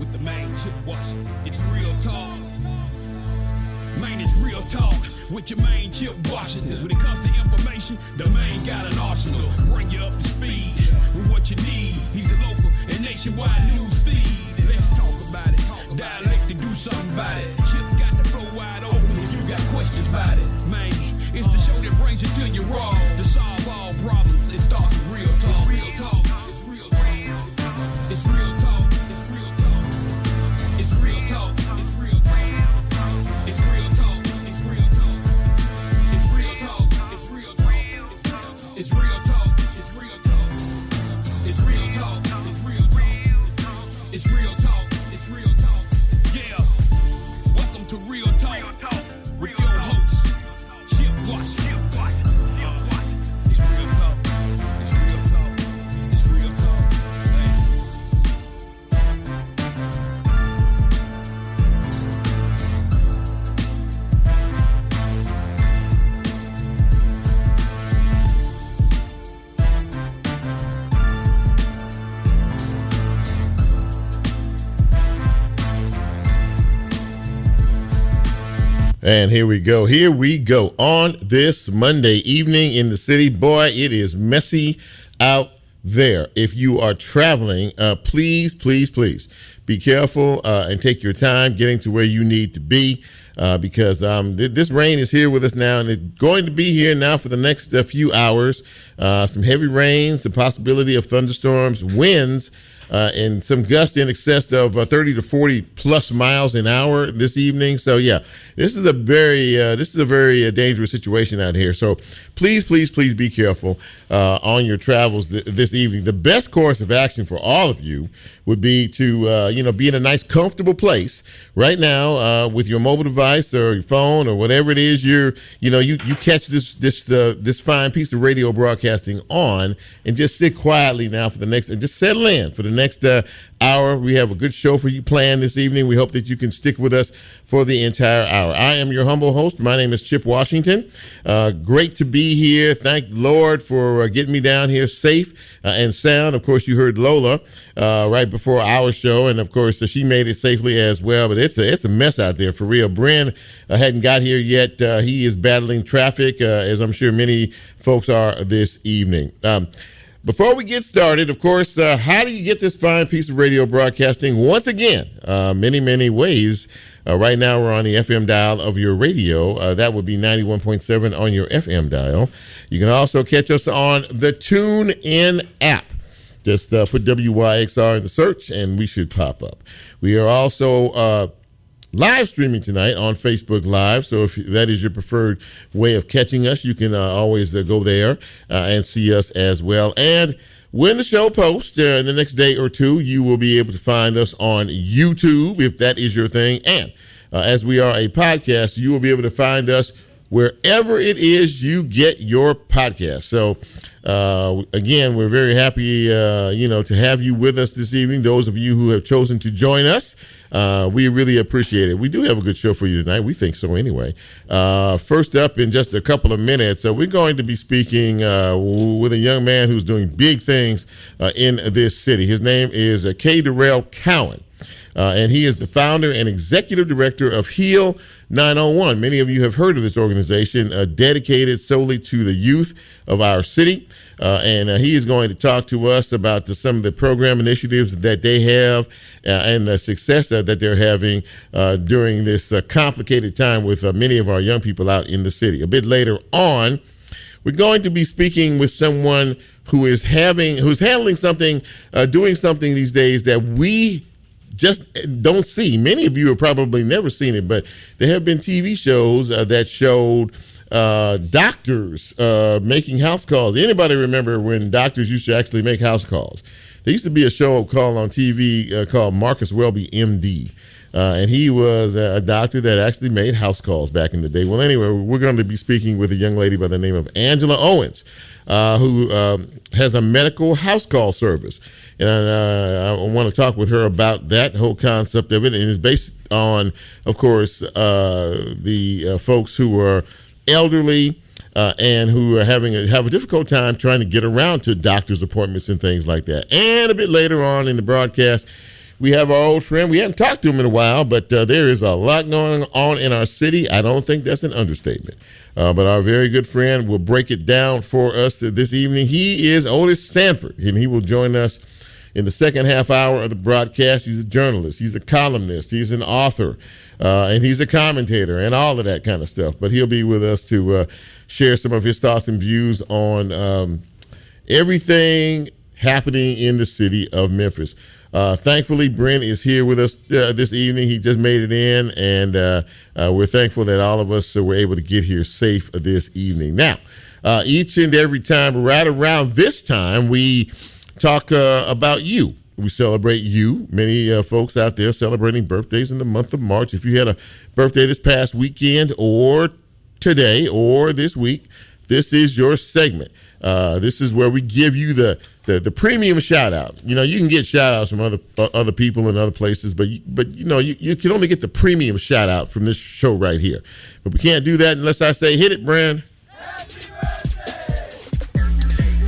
with the main Chip Washington. It's real talk. Man, it's real talk with your main Chip Washington. When it comes to information, the main got an arsenal. Bring you up to speed with what you need. He's a local and nationwide news feed. Let's talk about it. Dialect to do something about it. Chip got the flow wide open if you got questions about it. Man, it's the show that brings you to your raw. To solve all problems, it starts with real talk. It's real talk. It's real talk. It's real talk. It's real talk. It's real talk. It's real talk. It's real talk. It's real talk. It's real talk. It's real talk. It's real talk. It's real talk. It's real talk. It's real talk. It's real talk. It's real talk. Yeah. Welcome to Real Talk with your host, Chip Washington. It's real talk. It's real talk. It's real talk. And here we go. Here we go on this Monday evening in the city. Boy, it is messy out there. If you are traveling, please be careful and take your time getting to where you need to be because this rain is here with us now, and it's going to be here now for the next few hours. Some heavy rains, the possibility of thunderstorms, winds, and some gusts in excess of 30 to 40 plus miles an hour this evening. So yeah, this is a very dangerous situation out here. So please be careful on your travels this evening. The best course of action for all of you would be to be in a nice, comfortable place right now with your mobile device or your phone or whatever it is you catch this fine piece of radio broadcasting on, and just sit quietly now for the next, and just settle in for the next hour. We have a good show for you planned this evening. We hope that you can stick with us for the entire hour. I am your humble host. My name is Chip Washington. Great to be here. Thank the Lord for getting me down here safe and sound. Of course, you heard Lola right before our show, and of course, she made it safely as well. But it's a mess out there for real. Bren hadn't got here yet. He is battling traffic, as I'm sure many folks are this evening. Before we get started, of course, how do you get this fine piece of radio broadcasting? Once again, many ways. Right now, we're on the FM dial of your radio. That would be 91.7 on your FM dial. You can also catch us on the TuneIn app. Just put WYXR in the search, and we should pop up. We are also live streaming tonight on Facebook Live. So if that is your preferred way of catching us, you can always go there and see us as well. And when the show posts in the next day or two, you will be able to find us on YouTube if that is your thing. And as we are a podcast, you will be able to find us wherever it is you get your podcast. So again, we're very happy, to have you with us this evening. Those of you who have chosen to join us, we really appreciate it. We do have a good show for you tonight. We think so anyway. First up, in just a couple of minutes, we're going to be speaking with a young man who's doing big things in this city. His name is Durell Cowan. And he is the founder and executive director of Heal 901. Many of you have heard of this organization, dedicated solely to the youth of our city. And he is going to talk to us about some of the program initiatives that they have and the success that they're having during this complicated time with many of our young people out in the city. A bit later on, we're going to be speaking with someone who's handling something, doing something these days that we just don't see. Many of you have probably never seen it, but there have been TV shows that showed doctors making house calls. Anybody remember when doctors used to actually make house calls? There used to be a show called on TV called Marcus Welby, MD. And he was a doctor that actually made house calls back in the day. Well, anyway, we're going to be speaking with a young lady by the name of Angela Owens, who has a medical house call service. And I want to talk with her about that whole concept of it. And it's based on, of course, the folks who are elderly and who are have a difficult time trying to get around to doctor's appointments and things like that. And a bit later on in the broadcast, we have our old friend. We haven't talked to him in a while, but there is a lot going on in our city. I don't think that's an understatement. But our very good friend will break it down for us this evening. He is Otis Sanford, and he will join us in the second half hour of the broadcast. He's a journalist. He's a columnist. He's an author. And he's a commentator and all of that kind of stuff. But he'll be with us to share some of his thoughts and views on everything happening in the city of Memphis. Thankfully, Brent is here with us this evening. He just made it in, and we're thankful that all of us were able to get here safe this evening. Now, each and every time, right around this time, we talk about you. We celebrate you. Many folks out there celebrating birthdays in the month of March. If you had a birthday this past weekend or today or this week, this is your segment. This is where we give you the premium shout out. You know, you can get shout outs from other people in other places, but you know, you can only get the premium shout out from this show right here. But we can't do that unless I say, hit it, Brand.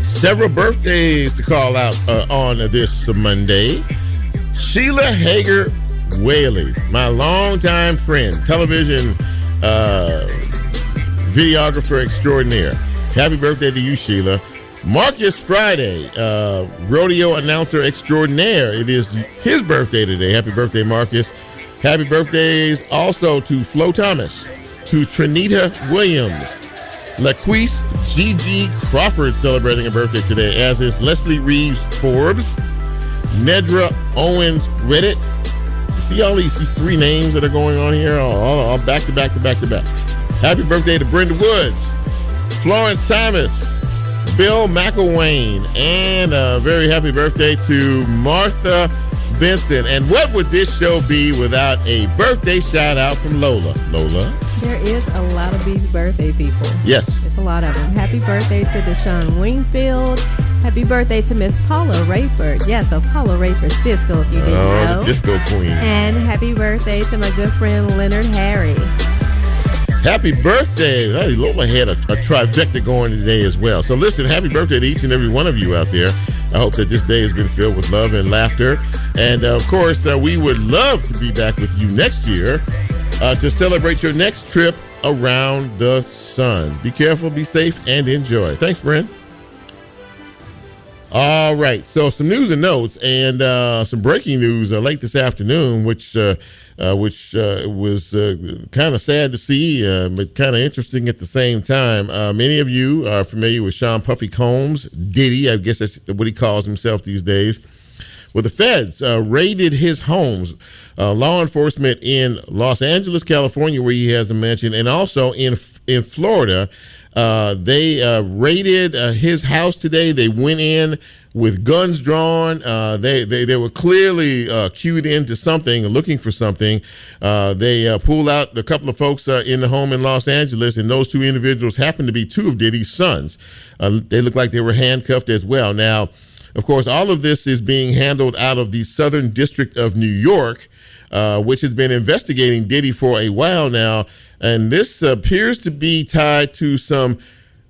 Several birthdays to call out on this Monday. Sheila Hager Whaley, my longtime friend, television videographer extraordinaire. Happy birthday to you, Sheila. Marcus Friday, rodeo announcer extraordinaire. It is his birthday today. Happy birthday, Marcus. Happy birthdays also to Flo Thomas, to Trinita Williams, LaQuise Gigi Crawford celebrating a birthday today, as is Leslie Reeves Forbes, Nedra Owens Reddit. You see all these three names that are going on here, all back to back to back to back. Happy birthday to Brenda Woods, Florence Thomas, Bill McElwain, and a very happy birthday to Martha Benson. And what would this show be without a birthday shout out from Lola? Lola? There is a lot of these birthday people. Yes. It's a lot of them. Happy birthday to Deshaun Wingfield. Happy birthday to Miss Paula Rayford. Yes, so Paula Rayford's disco, if you didn't know. The disco queen. And happy birthday to my good friend Leonard Harry. Happy birthday. Hey, Lola had a trifecta going today as well. So listen, happy birthday to each and every one of you out there. I hope that this day has been filled with love and laughter. And of course, we would love to be back with you next year to celebrate your next trip around the sun. Be careful, be safe, and enjoy. Thanks, Brent. All right, so some news and notes and some breaking news late this afternoon, which was kind of sad to see, but kind of interesting at the same time. Many of you are familiar with Sean Puffy Combs, Diddy, I guess that's what he calls himself these days. Well, the feds raided his homes. Law enforcement in Los Angeles, California, where he has a mansion, and also in Florida, they raided his house today. They went in with guns drawn. They were clearly cued into something, looking for something. They pulled out a couple of folks in the home in Los Angeles, and those two individuals happened to be two of Diddy's sons. They looked like they were handcuffed as well. Now, of course, all of this is being handled out of the Southern District of New York, which has been investigating Diddy for a while now. And this appears to be tied to some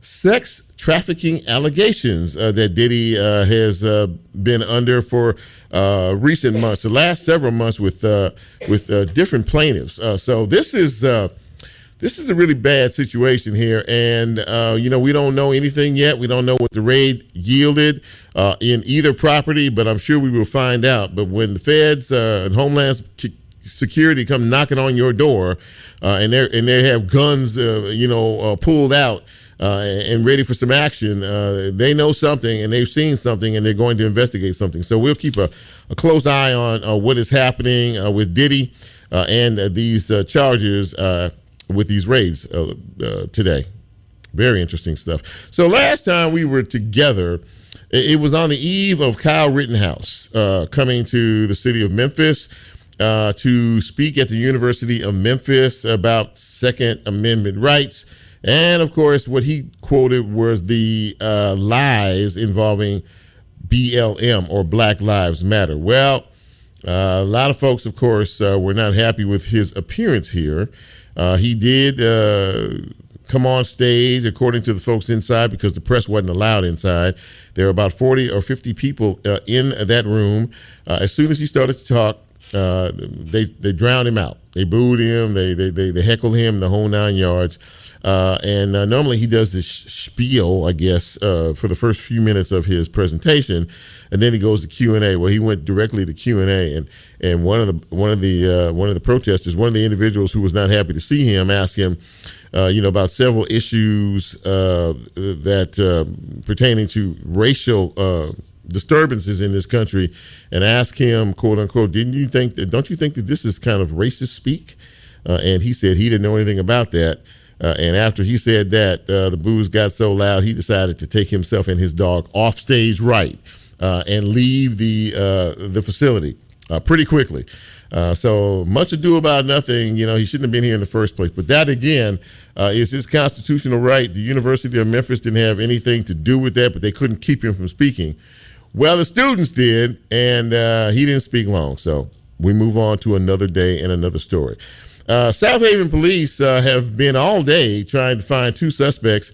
sex trafficking allegations that Diddy has been under for recent months, the last several months with different plaintiffs. So this is a really bad situation here, and we don't know anything yet. We don't know what the raid yielded in either property, but I'm sure we will find out. But when the feds and Homeland Security come knocking on your door, and they have guns, pulled out and ready for some action, they know something and they've seen something, and they're going to investigate something. So we'll keep a close eye on what is happening with Diddy and these charges with these raids today. Very interesting stuff. So last time we were together, it was on the eve of Kyle Rittenhouse coming to the city of Memphis to speak at the University of Memphis about Second Amendment rights. And, of course, what he quoted was the lies involving BLM, or Black Lives Matter. Well, a lot of folks, of course, were not happy with his appearance here. He did come on stage, according to the folks inside, because the press wasn't allowed inside. There were about 40 or 50 people in that room. As soon as he started to talk, they drowned him out. They booed him. They heckled him the whole 9 yards. And normally he does this spiel, I guess, for the first few minutes of his presentation, and then he goes to Q&A. Well, he went directly to Q&A, and one of the protesters, one of the individuals who was not happy to see him, asked him, about several issues that pertaining to racial disturbances in this country, and asked him, quote unquote, don't you think that this is kind of racist speak? And he said he didn't know anything about that. And after he said that, the boos got so loud, he decided to take himself and his dog off stage right and leave the facility pretty quickly. So much ado about nothing. He shouldn't have been here in the first place. But that, again, is his constitutional right. The University of Memphis didn't have anything to do with that, but they couldn't keep him from speaking. Well, the students did, and he didn't speak long. So we move on to another day and another story. South Haven police have been all day trying to find two suspects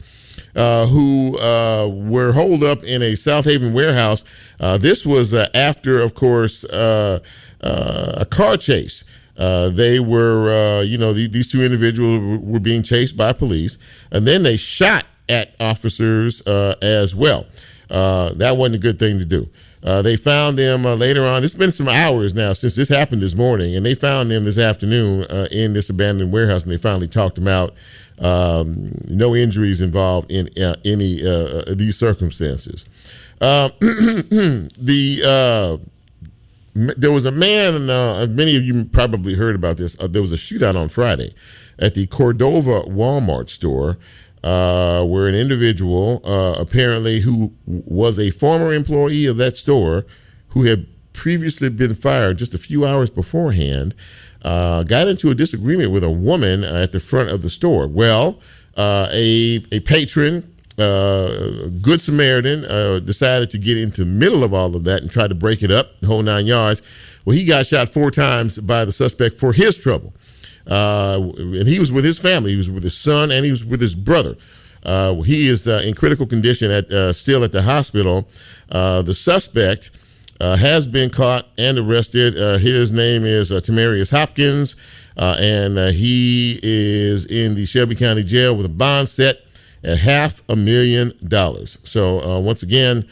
who were holed up in a South Haven warehouse. This was after, of course, a car chase. They were, these two individuals were being chased by police, and then they shot at officers as well. That wasn't a good thing to do. They found them later on. It's been some hours now since this happened this morning, and they found them this afternoon in this abandoned warehouse, and they finally talked them out. No injuries involved in any of these circumstances. There was a man, many of you probably heard about this. There was a shootout on Friday at the Cordova Walmart store. Where an individual, apparently who was a former employee of that store, who had previously been fired just a few hours beforehand, got into a disagreement with a woman at the front of the store. Well, a patron, Good Samaritan, decided to get into the middle of all of that and try to break it up, the whole 9 yards. Well, he got shot 4 times by the suspect for his trouble. And he was with his family. He was with his son, and he was with his brother. He is in critical condition still at the hospital. The suspect has been caught and arrested. His name is Tamarius Hopkins, and he is in the Shelby County Jail with a bond set at $500,000. So once again,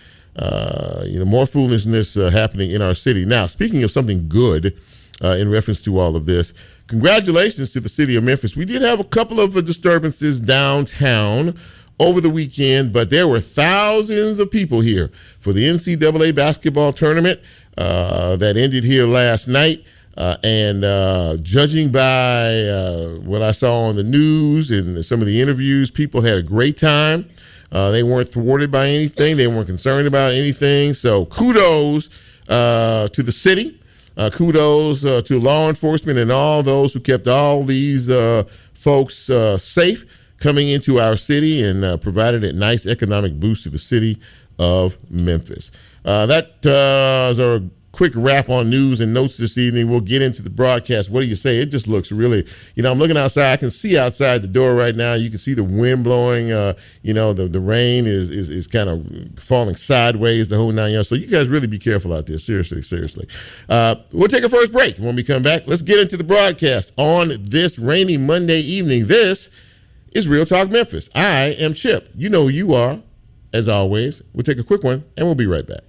more foolishness happening in our city. Now, speaking of something good in reference to all of this, congratulations to the city of Memphis. We did have a couple of disturbances downtown over the weekend, but there were thousands of people here for the NCAA basketball tournament that ended here last night. And judging by what I saw on the news and some of the interviews, people had a great time. They weren't thwarted by anything. They weren't concerned about anything. So kudos to the city. Kudos to law enforcement and all those who kept all these folks safe coming into our city and provided a nice economic boost to the city of Memphis. That is our quick wrap on news and notes this evening. We'll get into the broadcast. What do you say? It just looks really, I'm looking outside. I can see outside the door right now. You can see the wind blowing. The rain is kind of falling sideways, the whole 9 yards. So you guys really be careful out there. Seriously. We'll take a first break. When we come back, let's get into the broadcast on this rainy Monday evening. This is Real Talk Memphis. I am Chip. You know who you are. As always, we'll take a quick one, and we'll be right back.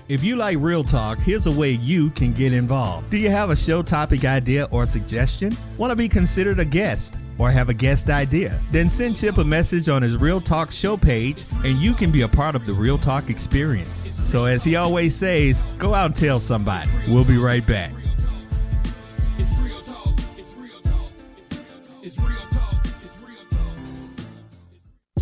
If you like Real Talk, here's a way you can get involved. Do you have a show topic idea or suggestion? Want to be considered a guest or have a guest idea? Then send Chip a message on his Real Talk show page and you can be a part of the Real Talk experience. So as he always says, go out and tell somebody. We'll be right back.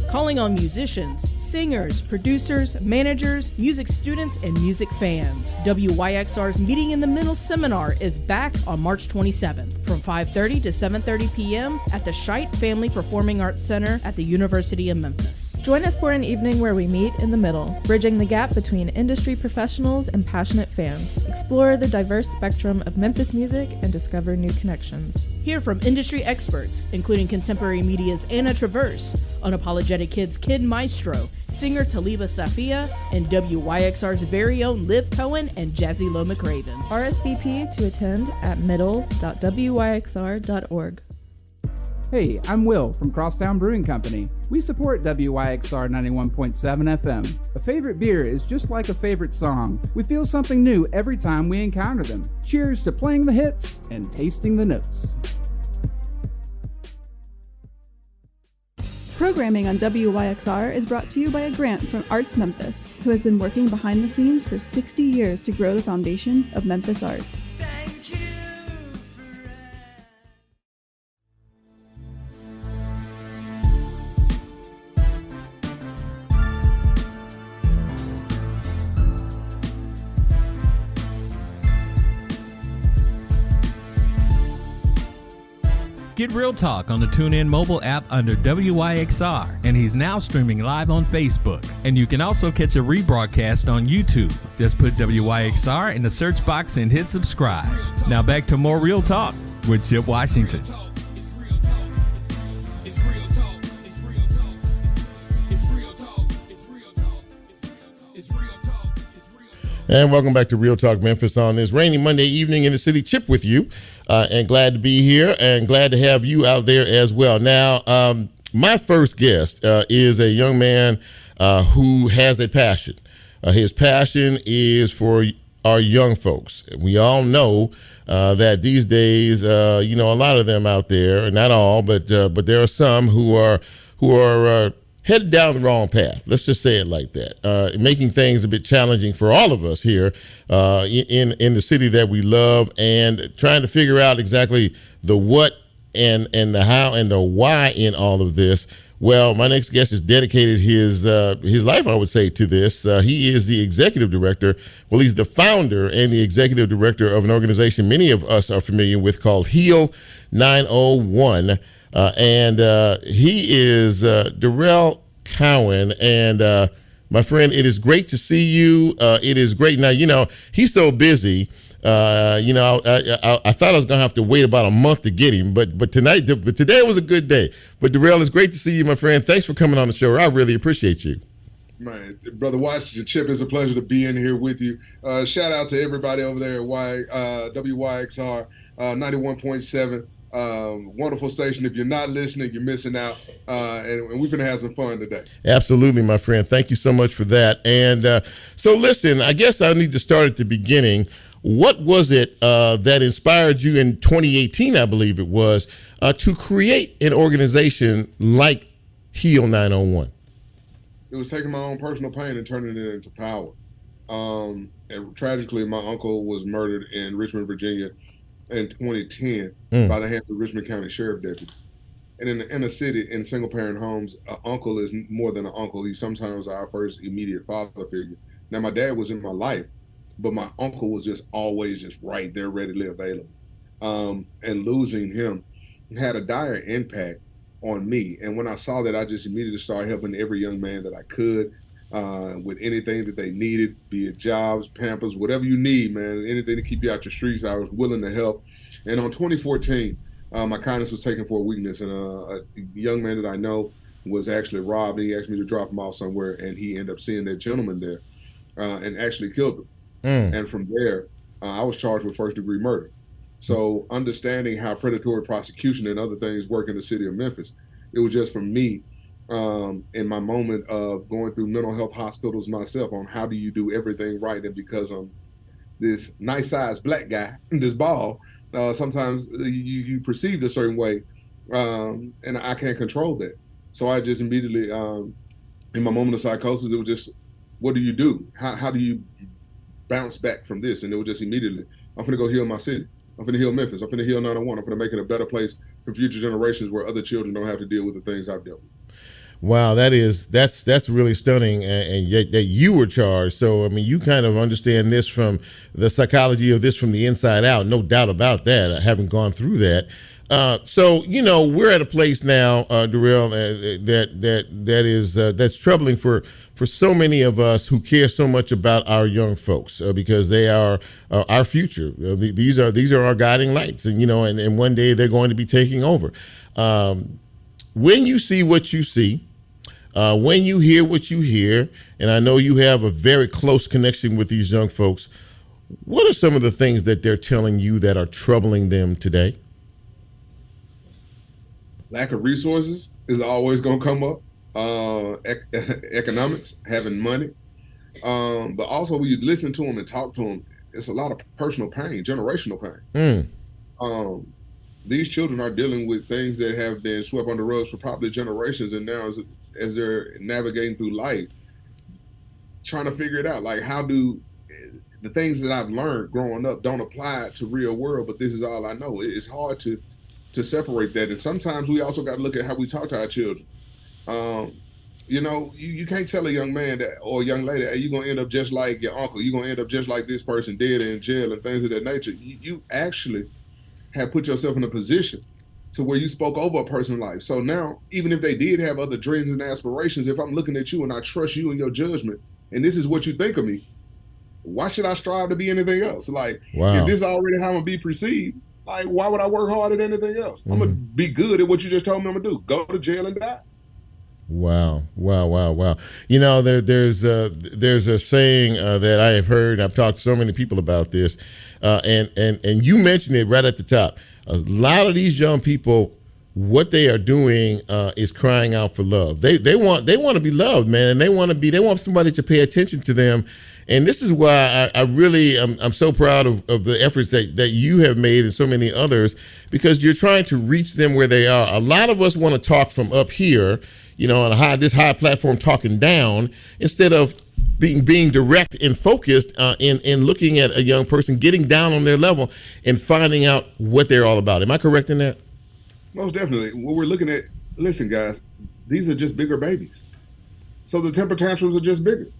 Calling on musicians, singers, producers, managers, music students, and music fans. WYXR's Meeting in the Middle Seminar is back on March 27th from 5:30 to 7:30 p.m. at the Scheit Family Performing Arts Center at the University of Memphis. Join us for an evening where we meet in the middle, bridging the gap between industry professionals and passionate fans. Explore the diverse spectrum of Memphis music and discover new connections. Hear from industry experts, including Contemporary Media's Anna Traverse, Unapologetic Kids' Kid Maestro, singer Taliba Safia, and WYXR's very own Liv Cowan and Jazzy Lo McRaven. RSVP to attend at middle.wyxr.org. Hey, I'm Will from Crosstown Brewing Company. We support WYXR 91.7 FM. A favorite beer is just like a favorite song. We feel something new every time we encounter them. Cheers to playing the hits and tasting the notes. Programming on WYXR is brought to you by a grant from Arts Memphis, who has been working behind the scenes for 60 years to grow the foundation of Memphis arts. Get Real Talk on the TuneIn mobile app under WYXR, and he's now streaming live on Facebook. And you can also catch a rebroadcast on YouTube. Just put WYXR in the search box and hit subscribe. Now back to more Real Talk with Chip Washington. And welcome back to Real Talk Memphis on this rainy Monday evening in the city. Chip with you, and glad to be here and glad to have you out there as well. Now, my first guest is a young man who has a passion. His passion is for our young folks. We all know that these days, a lot of them out there, not all, but there are some who are headed down the wrong path. Let's just say it like that, making things a bit challenging for all of us here in the city that we love, and trying to figure out exactly the what and the how and the why in all of this. Well, my next guest has dedicated his life, I would say, to this. He is the executive director. Well, he's the founder and the executive director of an organization many of us are familiar with called Heal 901. And he is Durell Cowan. And my friend, it is great to see you. It is great. Now, he's so busy. I thought I was going to have to wait about a month to get him, but today was a good day. But Durell, it's great to see you, my friend. Thanks for coming on the show. I really appreciate you. Man, Brother Washington, Chip, it's a pleasure to be in here with you. Shout out to everybody over there at WYXR 91.7. Wonderful station. If you're not listening, you're missing out. And we're going to have some fun today. Absolutely, my friend. Thank you so much for that. And so listen, I guess I need to start at the beginning. What was it that inspired you in 2018, I believe it was, to create an organization like Heal 901? It was taking my own personal pain and turning it into power. And tragically, my uncle was murdered in Richmond, Virginia in 2010 by the hands of Richmond County Sheriff Deputy. And in the inner city, in single-parent homes, an uncle is more than an uncle. He's sometimes our first immediate father figure. Now, my dad was in my life, but my uncle was just always just right there, readily available. And losing him had a dire impact on me. And when I saw that, I just immediately started helping every young man that I could with anything that they needed, be it jobs, Pampers, whatever you need, man, anything to keep you out your streets, I was willing to help. And on 2014, my kindness was taken for a weakness. And a young man that I know was actually robbed. And he asked me to drop him off somewhere, and he ended up seeing that gentleman there and actually killed him. And from there, I was charged with first-degree murder. So understanding how predatory prosecution and other things work in the city of Memphis, it was just for me in my moment of going through mental health hospitals myself on how do you do everything right. And because I'm this nice-sized black guy, this bald, sometimes you perceived a certain way, and I can't control that. So I just immediately, in my moment of psychosis, it was just, what do you do? How do you bounce back from this? And it was just immediately, I'm going to go heal my city. I'm going to heal Memphis. I'm going to heal 901. I'm going to make it a better place for future generations where other children don't have to deal with the things I've dealt with. Wow, that's really stunning, and yet that you were charged. So I mean, you kind of understand this from the psychology of this from the inside out, no doubt about that. Having gone through that, so we're at a place now, Durell, that's troubling for so many of us who care so much about our young folks because they are our future. These are our guiding lights, and and one day they're going to be taking over. When you see what you see. When you hear what you hear, and I know you have a very close connection with these young folks, what are some of the things that they're telling you that are troubling them today? Lack of resources is always going to come up. Economics, having money. But also when you listen to them and talk to them, it's a lot of personal pain, generational pain. These children are dealing with things that have been swept under the rugs for probably generations, and now as they're navigating through life, trying to figure it out, like how do the things that I've learned growing up don't apply to real world, but this is all I know. It's hard to separate that. And sometimes we also got to look at how we talk to our children. You can't tell a young man or a young lady, hey, you're going to end up just like your uncle. You're going to end up just like this person dead in jail and things of that nature. You actually have put yourself in a position to where you spoke over a person's life. So now, even if they did have other dreams and aspirations, if I'm looking at you and I trust you in your judgment, and this is what you think of me, why should I strive to be anything else? Like, if this is already how I'm going to be perceived, like, why would I work harder than anything else? I'm going to be good at what you just told me I'm going to do. Go to jail and die. Wow. There's a saying that I have heard. I've talked to so many people about this, and you mentioned it right at the top. A lot of these young people, what they are doing is crying out for love. They want to be loved, man, and they want somebody to pay attention to them. And this is why I'm so proud of the efforts that you have made and so many others, because you're trying to reach them where they are. A lot of us want to talk from up here, on this high platform, talking down, instead of being direct and focused in looking at a young person, getting down on their level and finding out what they're all about. Am I correct in that? Most definitely. What we're looking at, listen, guys, these are just bigger babies. So the temper tantrums are just bigger.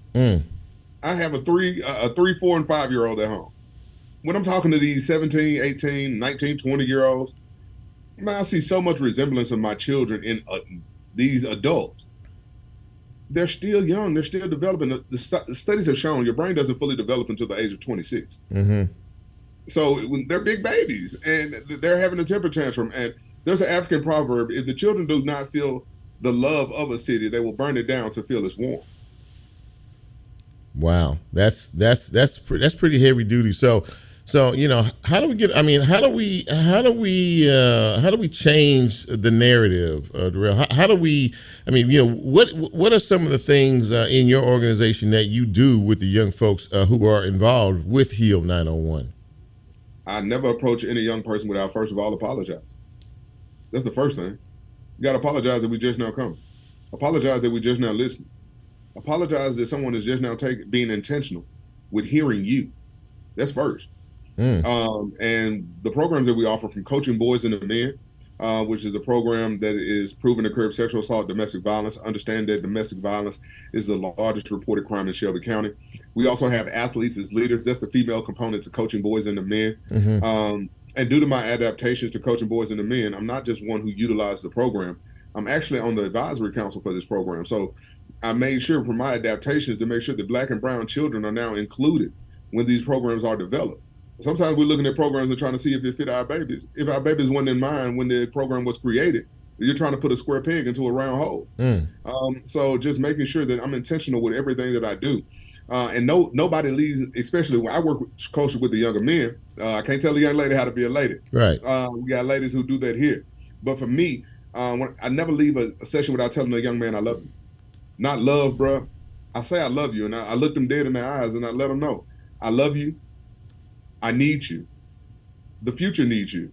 I have a 3, 4, and 5-year-old at home. When I'm talking to these 17, 18, 19, 20-year-olds, man, I see so much resemblance of my children in these adults. They're still young. They're still developing. The studies have shown your brain doesn't fully develop until the age of 26. So they're big babies, and they're having a temper tantrum. And there's an African proverb: if the children do not feel the love of a city, they will burn it down to feel its warmth. Wow, that's pretty heavy duty. So how do we change the narrative, Durell? What are some of the things in your organization that you do with the young folks who are involved with HEAL 901? I never approach any young person without first of all apologize. That's the first thing. You got to apologize that we just now coming. Apologize that we just now listening. Apologize that someone is just now being intentional with hearing you. That's first. And the programs that we offer, from Coaching Boys into Men, which is a program that is proven to curb sexual assault, domestic violence. Understand that domestic violence is the largest reported crime in Shelby County. We also have athletes as leaders. That's the female component to Coaching Boys into Men. And due to my adaptations to Coaching Boys into Men, I'm not just one who utilized the program. I'm actually on the advisory council for this program. So I made sure for my adaptations to make sure that Black and brown children are now included when these programs are developed. Sometimes we're looking at programs and trying to see if it fit our babies. If our babies weren't in mind when the program was created, you're trying to put a square peg into a round hole. So just making sure that I'm intentional with everything that I do. And nobody leaves, especially when I work closer with the younger men. I can't tell a young lady how to be a lady. Right. We got ladies who do that here. But for me, I never leave a session without telling a young man I love you. Not love, bro. I say I love you, and I look them dead in their eyes, and I let them know I love you. I need you. The future needs you.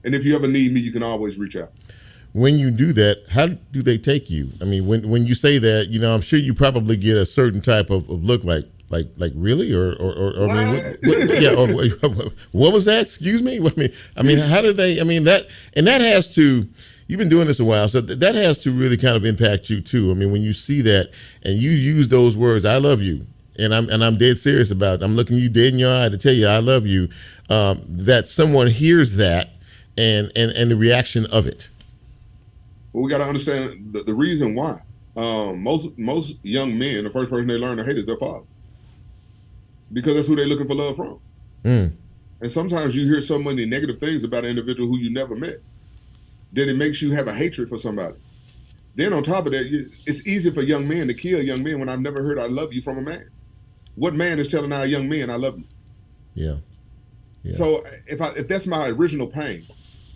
And if you ever need me, you can always reach out. When you do that, how do they take you? I mean, when you say that, I'm sure you probably get a certain type of look like really, or I mean, what was that? Excuse me. I mean, how do they? I mean that has to, you've been doing this a while, so that has to really kind of impact you too. I mean, when you see that and you use those words, "I love you," and I'm dead serious about it. I'm looking you dead in your eye to tell you I love you. That someone hears that and the reaction of it. Well, we got to understand the reason why. Most young men, the first person they learn to hate is their father, because that's who they're looking for love from. And sometimes you hear so many negative things about an individual who you never met that it makes you have a hatred for somebody. Then on top of that, it's easy for young men to kill young men when I've never heard "I love you" from a man. What man is telling our young men "I love you"? Yeah. So if that's my original pain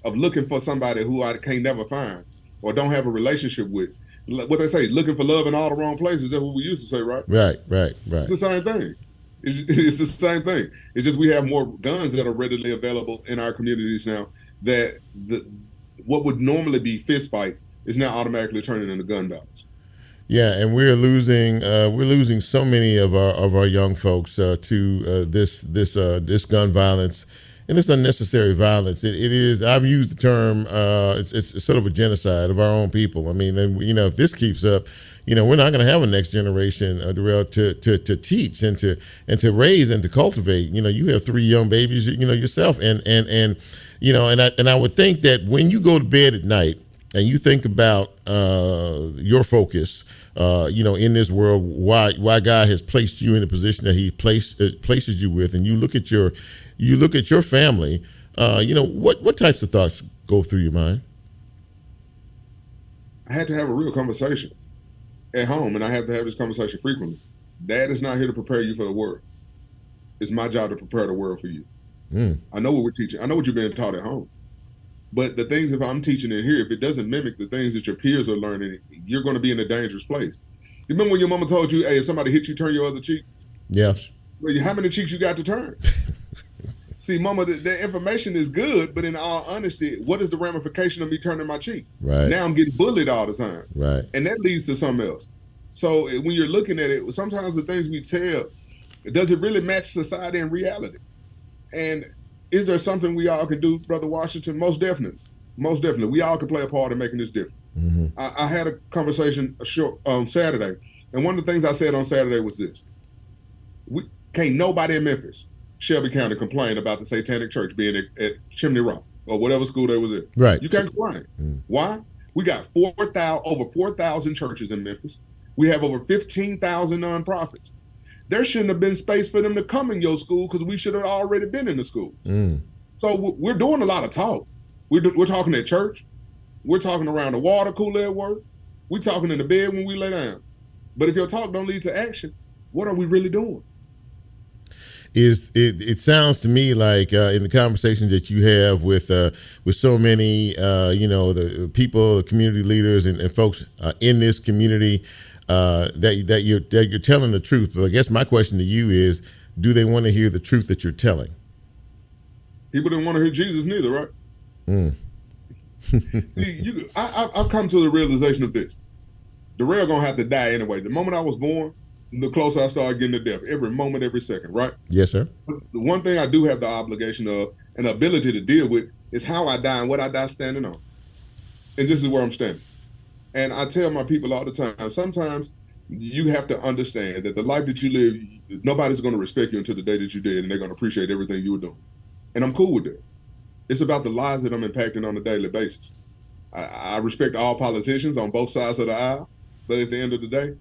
of looking for somebody who I can't never find or don't have a relationship with, what they say, looking for love in all the wrong places. That's what we used to say, right? Right. It's the same thing. It's the same thing. It's just we have more guns that are readily available in our communities now. That what would normally be fist fights is now automatically turning into gun battles. Yeah, and we're losing so many of our young folks to this gun violence and this unnecessary violence. It is. I've used the term. It's sort of a genocide of our own people. I mean, and if this keeps up, we're not going to have a next generation, Durell, to teach and to raise and to cultivate. You have 3 young babies, yourself, and I would think that when you go to bed at night and you think about your focus, in this world, why God has placed you in the position that He places you with, and you look at your family, what types of thoughts go through your mind? I had to have a real conversation at home, and I have to have this conversation frequently. Dad is not here to prepare you for the world. It's my job to prepare the world for you. I know what we're teaching. I know what you're being taught at home. But the things, if I'm teaching it here, if it doesn't mimic the things that your peers are learning, you're going to be in a dangerous place. You remember when your mama told you, hey, if somebody hits you, turn your other cheek? Yes. Well, how many cheeks you got to turn? See, mama, the information is good, but in all honesty, what is the ramification of me turning my cheek? Right. Now I'm getting bullied all the time. Right. And that leads to something else. So when you're looking at it, sometimes the things we tell, does it really match society and reality? And is there something we all can do, Brother Washington? Most definitely. Most definitely. We all can play a part in making this different. Mm-hmm. I had a conversation on Saturday, and one of the things I said on Saturday was this. Can't nobody in Memphis, Shelby County, complain about the Satanic Church being at Chimney Rock or whatever school they was at. Right. You can't complain. Why? We got over 4,000 churches in Memphis. We have over 15,000 nonprofits. There shouldn't have been space for them to come in your school because we should have already been in the schools. So we're doing a lot of talk. We're talking at church. We're talking around the water cooler at work. We're talking in the bed when we lay down. But if your talk don't lead to action, what are we really doing? It sounds to me like in the conversations that you have with so many the people, the community leaders, and folks in this community that you're telling the truth. But I guess my question to you is, do they want to hear the truth that you're telling? People didn't want to hear Jesus neither, right? See, I've come to the realization of this. Durell gonna have to die anyway. The moment I was born, the closer I started getting to death. Every moment, every second, right? Yes, sir. The one thing I do have the obligation of and the ability to deal with is how I die and what I die standing on. And this is where I'm standing. And I tell my people all the time, sometimes you have to understand that the life that you live, nobody's going to respect you until the day that you did, and they're going to appreciate everything you were doing. And I'm cool with that. It's about the lives that I'm impacting on a daily basis. I respect all politicians on both sides of the aisle, but at the end of the day,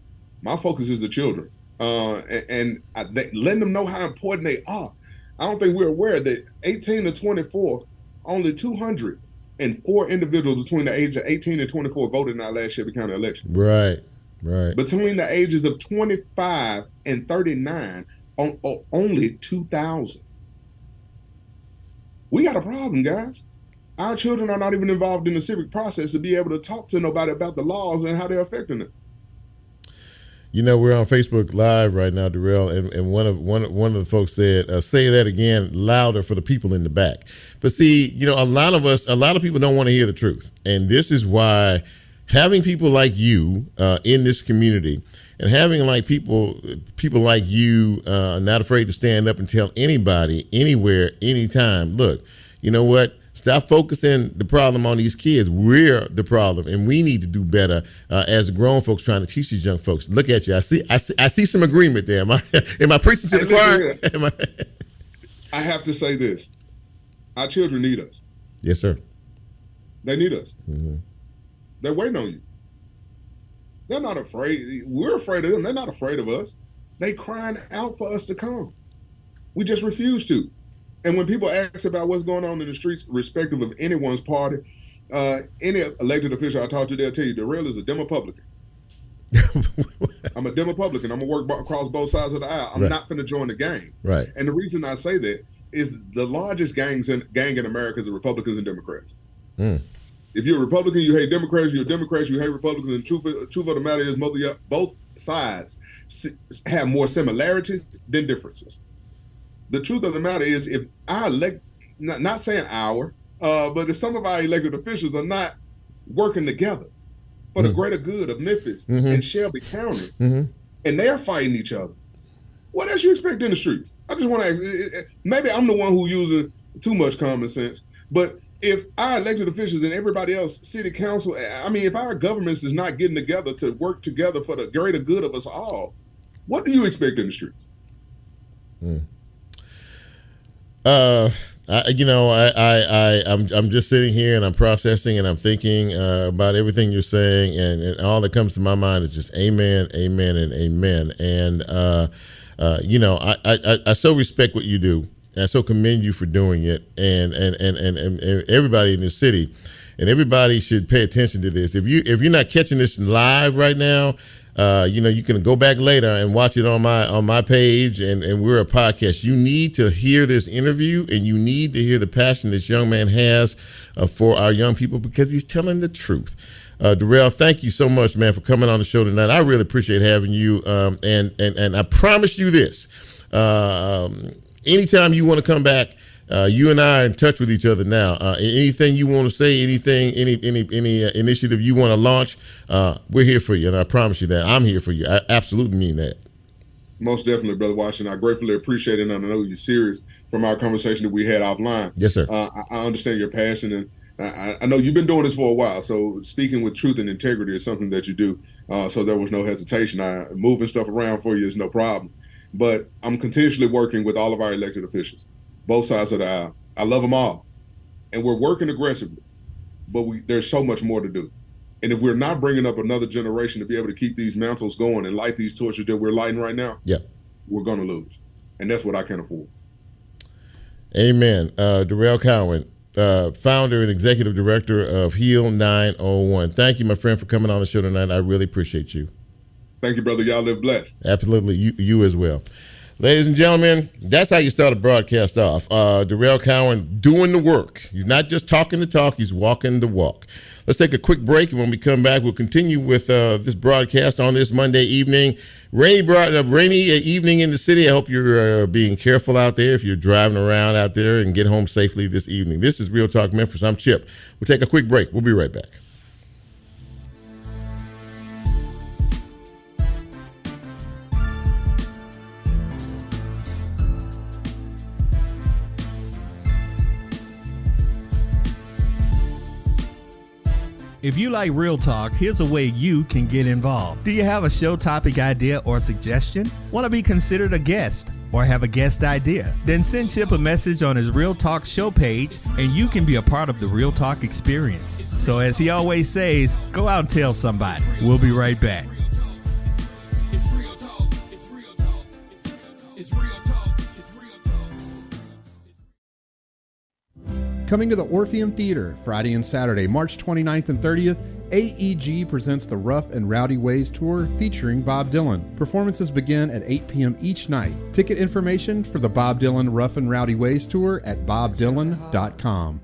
my focus is the children, and letting them know how important they are. I don't think we're aware that 18 to 24, only 204 individuals between the age of 18 and 24 voted in our last Shelby County election. Right. Between the ages of 25 and 39, only 2,000. We got a problem, guys. Our children are not even involved in the civic process to be able to talk to nobody about the laws and how they're affecting them. We're on Facebook Live right now, Durell, and one of the folks said, "Say that again, louder for the people in the back." But see, a lot of people don't want to hear the truth, and this is why having people like you in this community, and having people like you not afraid to stand up and tell anybody, anywhere, anytime, look, you know what? Stop focusing the problem on these kids. We're the problem, and we need to do better as grown folks trying to teach these young folks. Look at you. I see some agreement there. Am I preaching to the choir? I have to say this. Our children need us. Yes, sir. They need us. Mm-hmm. They're waiting on you. They're not afraid. We're afraid of them. They're not afraid of us. They crying out for us to come. We just refuse to. And when people ask about what's going on in the streets, respective of anyone's party, any elected official I talk to, they'll tell you, Durell is a Demopublican. I'm a Demopublican. I'm going to work across both sides of the aisle. I'm not going to join the gang. Right. And the reason I say that is the largest gang in America is the Republicans and Democrats. Mm. If you're a Republican, you hate Democrats. You're a Democrat, you hate Republicans. And truth of the matter is both sides have more similarities than differences. The truth of the matter is if our not saying our, but if some of our elected officials are not working together for the greater good of Memphis and Shelby County, and they're fighting each other, what else you expect in the streets? I just want to ask, maybe I'm the one who uses too much common sense, but if our elected officials and everybody else, city council, I mean, if our governments is not getting together to work together for the greater good of us all, what do you expect in the streets? I'm just sitting here and I'm processing and I'm thinking about everything you're saying, and all that comes to my mind is just amen, amen, and amen. And I so respect what you do. And I so commend you for doing it, and everybody in this city, and everybody should pay attention to this. If you're not catching this live right now, you can go back later and watch it on my page, and we're a podcast. You need to hear this interview, and you need to hear the passion this young man has for our young people, because he's telling the truth. Durell, thank you so much, man, for coming on the show tonight. I really appreciate having you, and I promise you this. Anytime you want to come back, you and I are in touch with each other now. Anything you want to say, any initiative you want to launch, we're here for you, and I promise you that. I'm here for you. I absolutely mean that. Most definitely, Brother Washington. I gratefully appreciate it, and I know you're serious from our conversation that we had offline. Yes, sir. I understand your passion, and I know you've been doing this for a while, so speaking with truth and integrity is something that you do, so there was no hesitation. Moving stuff around for you is no problem. But I'm continuously working with all of our elected officials, both sides of the aisle. I love them all. And we're working aggressively, but there's so much more to do. And if we're not bringing up another generation to be able to keep these mantles going and light these torches that we're lighting right now, we're going to lose. And that's what I can't afford. Amen. Durell Cowan, founder and executive director of Heal 901. Thank you, my friend, for coming on the show tonight. I really appreciate you. Thank you, brother. Y'all live blessed. Absolutely. You as well. Ladies and gentlemen, that's how you start a broadcast off. Durell Cowan doing the work. He's not just talking the talk, he's walking the walk. Let's take a quick break, and when we come back, we'll continue with this broadcast on this Monday evening. Rainy evening in the city. I hope you're being careful out there if you're driving around out there, and get home safely this evening. This is Real Talk Memphis. I'm Chip. We'll take a quick break. We'll be right back. If you like Real Talk, here's a way you can get involved. Do you have a show topic idea or suggestion? Want to be considered a guest or have a guest idea? Then send Chip a message on his Real Talk show page, and you can be a part of the Real Talk experience. So as he always says, go out and tell somebody. We'll be right back. Coming to the Orpheum Theater Friday and Saturday, March 29th and 30th, AEG presents the Rough and Rowdy Ways Tour featuring Bob Dylan. Performances begin at 8 p.m. each night. Ticket information for the Bob Dylan Rough and Rowdy Ways Tour at bobdylan.com.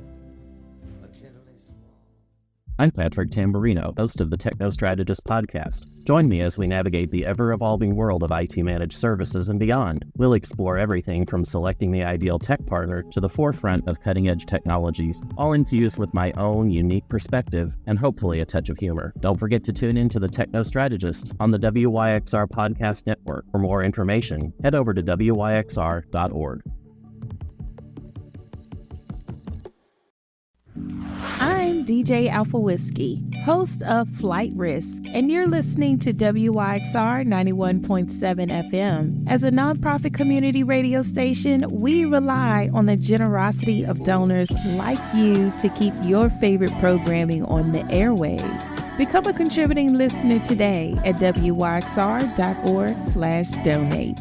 I'm Patrick Tamburino, host of the Techno Strategist podcast. Join me as we navigate the ever-evolving world of IT managed services and beyond. We'll explore everything from selecting the ideal tech partner to the forefront of cutting-edge technologies, all infused with my own unique perspective and hopefully a touch of humor. Don't forget to tune in to the Techno Strategist on the WYXR podcast network. For more information, head over to WYXR.org. DJ Alpha Whiskey, host of Flight Risk, and you're listening to WYXR 91.7 FM. As a nonprofit community radio station, we rely on the generosity of donors like you to keep your favorite programming on the airwaves. Become a contributing listener today at wyxr.org/donate.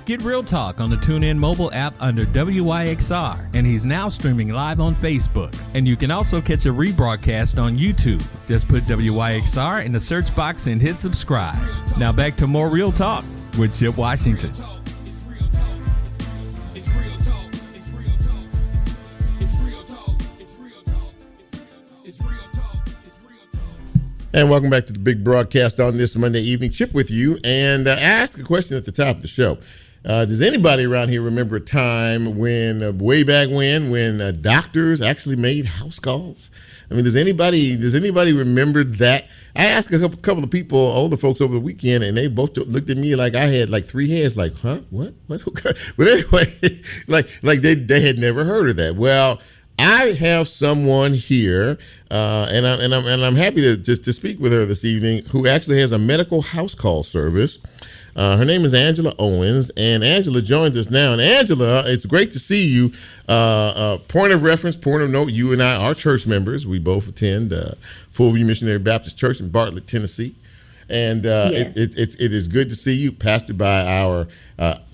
Get Real Talk on the TuneIn mobile app under WYXR, and he's now streaming live on Facebook. And you can also catch a rebroadcast on YouTube. Just put WYXR in the search box and hit subscribe. Now back to more Real Talk with Chip Washington. And welcome back to the big broadcast on this Monday evening. Chip with you, and I ask a question at the top of the show. Does anybody around here remember a time when, way back when doctors actually made house calls? I mean, does anybody remember that? I asked a couple of people, older folks, over the weekend, and they both looked at me like I had like three heads. Like, huh? What? But anyway, like they had never heard of that. Well, I have someone here, and I'm happy to speak with her this evening, who actually has a medical house call service. Her name is Angela Owens, and Angela joins us now. And Angela, it's great to see you. Point of reference, point of note, you and I are church members. We both attend Full View Missionary Baptist Church in Bartlett, Tennessee. And Yes. it is good to see you, pastored by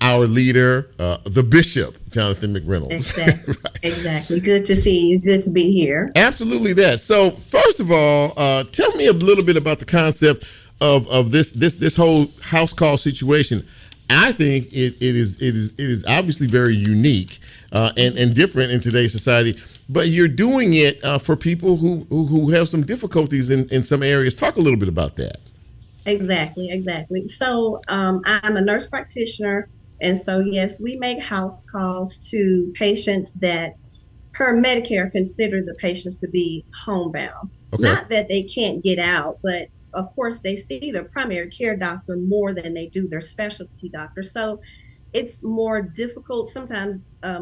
our leader, the Bishop, Jonathan McReynolds. Exactly. Right. Exactly. Good to see you. Good to be here. Absolutely that. So first of all, tell me a little bit about the concept of this whole house call situation. I think it is obviously very unique and different in today's society. But you're doing it for people who have some difficulties in some areas. Talk a little bit about that. Exactly. So I'm a nurse practitioner. And so, yes, we make house calls to patients that per Medicare consider the patients to be homebound. Okay. Not that they can't get out, but of course they see their primary care doctor more than they do their specialty doctor. So it's more difficult. Sometimes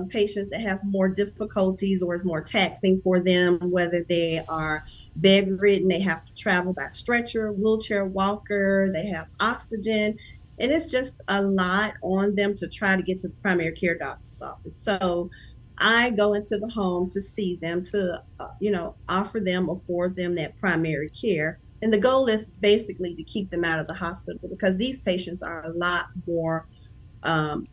patients that have more difficulties or is more taxing for them, whether they are bedridden, they have to travel by stretcher, wheelchair, walker, they have oxygen, and it's just a lot on them to try to get to the primary care doctor's office. So I go into the home to see them, to offer them, afford them that primary care. And the goal is basically to keep them out of the hospital, because these patients are a lot more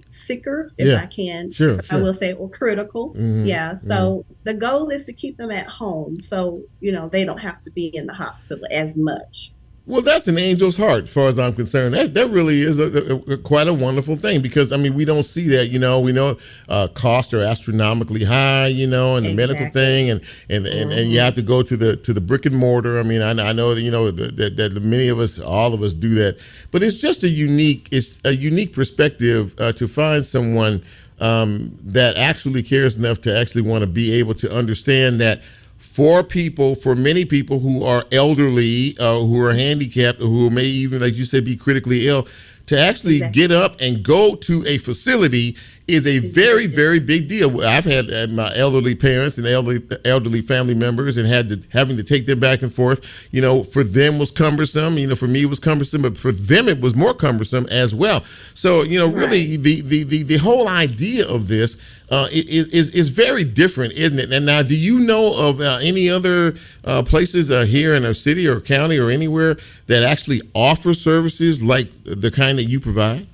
sicker, if I can, I will say, or critical. Mm-hmm. Yeah. So the goal is to keep them at home, so they don't have to be in the hospital as much. Well, that's an angel's heart, as far as I'm concerned. That really is quite a wonderful thing, because I mean, we don't see that. We know costs are astronomically high, and the medical thing, and you have to go to the brick and mortar. I mean, I know that that many of us, all of us, do that, but it's just a unique perspective to find someone that actually cares enough to actually want to be able to understand that. For many people who are elderly, who are handicapped, or who may even, like you said, be critically ill, to actually get up and go to a facility is a very, very big deal. I've had my elderly parents and elderly family members, and having to take them back and forth. For them was cumbersome. For me it was cumbersome, but for them it was more cumbersome as well. So really, the whole idea of this is very different, isn't it? And now, do you know of any other places here in a city or county or anywhere that actually offer services like the kind that you provide?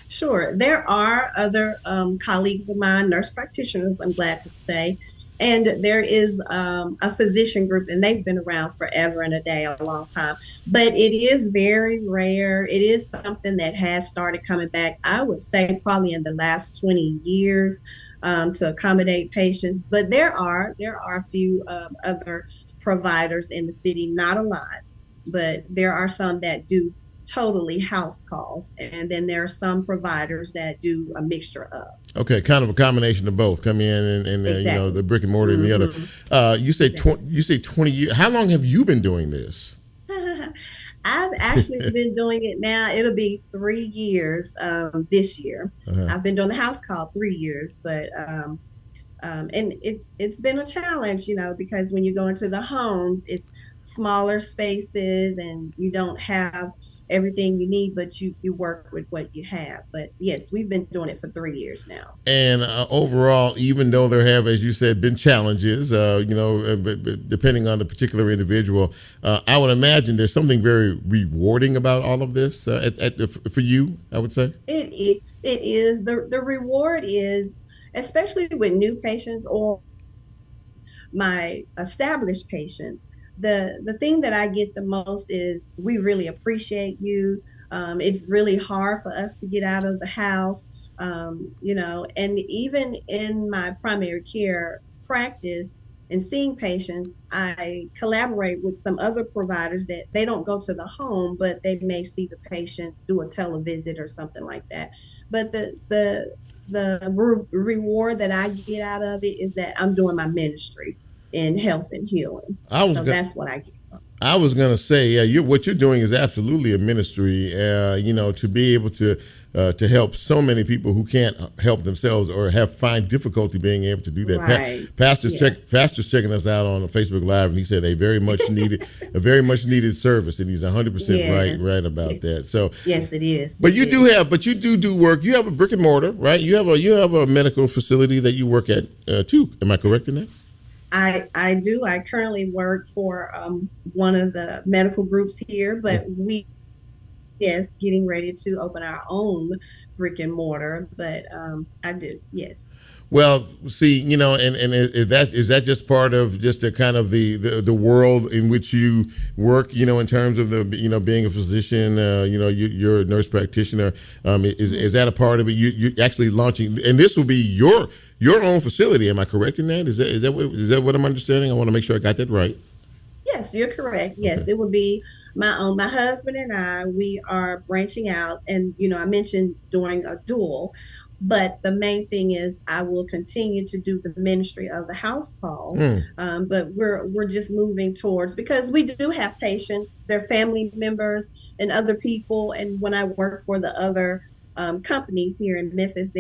Sure. There are other colleagues of mine, nurse practitioners, I'm glad to say, and there is a physician group, and they've been around forever and a day, a long time. But it is very rare. It is something that has started coming back, I would say, probably in the last 20 years to accommodate patients. But there are a few other providers in the city, not a lot, but there are some that do totally house calls. And then there are some providers that do a mixture of. Okay, kind of a combination of both. Come in and Exactly. you know, the brick and mortar and the other. You say 20 years. How long have you been doing this? I've actually been doing it now. It'll be 3 years this year. I've been doing the house call 3 years, but and it's been a challenge, you know, because when you go into the homes, it's smaller spaces and you don't have everything you need, but you work with what you have. But yes, we've been doing it for 3 years now. And overall, even though there have, as you said, been challenges, you know, depending on the particular individual, I would imagine there's something very rewarding about all of this for you, I would say. It is. The reward is, especially with new patients or my established patients, the thing that I get the most is we really appreciate you. It's really hard for us to get out of the house, you know, and even in my primary care practice and seeing patients, I collaborate with some other providers that they don't go to the home, but they may see the patient, do a televisit or something like that. But the reward that I get out of it is that I'm doing my ministry in health and healing. That's what I get from. I was going to say, yeah, what you're doing is absolutely a ministry, you know, to be able to help so many people who can't help themselves or find difficulty being able to do that. Right. Pastor's checking us out on Facebook Live, and he said a very much needed service, and he's 100% right about that. So yes, it is. But you do work. You have a brick and mortar, right? You have a medical facility that you work at too. Am I correct in that? I do. I currently work for one of the medical groups here, but getting ready to open our own brick and mortar. But I do, yes. Well, see, you know, and is that just part of just the kind of the world in which you work, you know, in terms of being a physician, you know, you're a nurse practitioner. Is that a part of it? You're actually launching, and this will be your own facility. Am I correct in that? Is that what I'm understanding? I want to make sure I got that right. Yes, you're correct. Yes, okay. It would be my own. My husband and I, we are branching out, and you know, I mentioned doing a dual. But the main thing is I will continue to do the ministry of the house call. But we're just moving towards, because we do have patients, their family members and other people. And when I work for the other companies here in Memphis,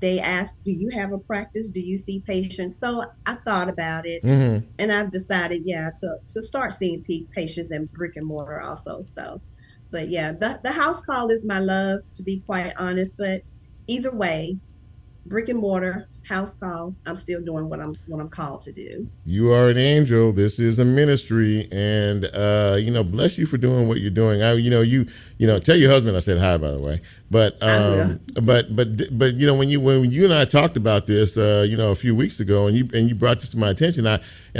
they ask, do you have a practice? Do you see patients? So I thought about it, and I've decided, to start seeing patients in brick and mortar also. So, but yeah, the house call is my love, to be quite honest. But either way, brick and mortar, house call, I'm still doing what I'm called to do. You are an angel. This is a ministry, and you know, bless you for doing what you're doing. You tell your husband I said hi, by the way. But but you know, when you and I talked about this, you know, a few weeks ago, and you brought this to my attention, I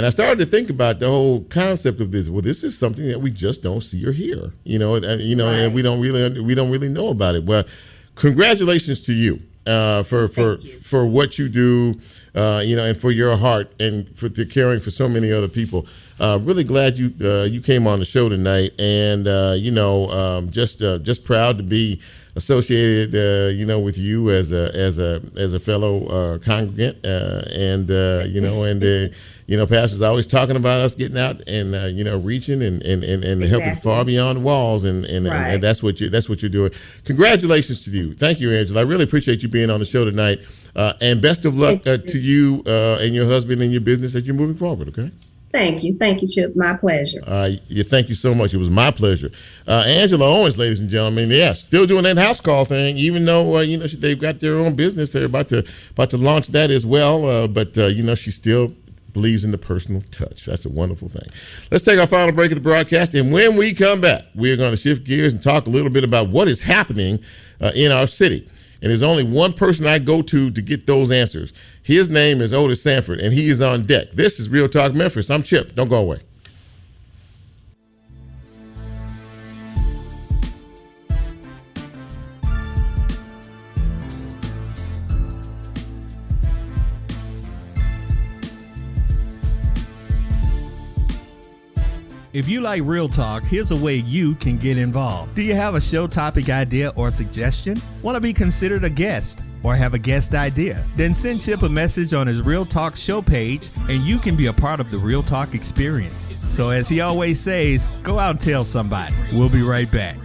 started to think about the whole concept of this. Well, this is something that we just don't see or hear, you know, and we don't really know about it. Well, congratulations to you for what you do, you know, and for your heart and for caring for so many other people. Really glad you came on the show tonight, and you know, just proud to be associated, you know, with you as a fellow congregant, and you know, and you know, pastors always talking about us getting out and you know, reaching and exactly. helping far beyond the walls, and that's what you're doing. Congratulations to you. Thank you, Angela. I really appreciate you being on the show tonight, and best of luck to you and your husband and your business as you're moving forward. Okay. Thank you, Chip. My pleasure. Thank you so much. It was my pleasure. Angela Owens, ladies and gentlemen, still doing that house call thing, even though you know, they've got their own business. They're about to launch that as well. But you know, she still believes in the personal touch. That's a wonderful thing. Let's take our final break of the broadcast, and when we come back, we're going to shift gears and talk a little bit about what is happening in our city. And there's only one person I go to get those answers. His name is Otis Sanford, and he is on deck. This is Real Talk Memphis. I'm Chip. Don't go away. If you like Real Talk, here's a way you can get involved. Do you have a show topic idea or suggestion? Want to be considered a guest or have a guest idea? Then send Chip a message on his Real Talk show page and you can be a part of the Real Talk experience. So as he always says, go out and tell somebody. We'll be right back.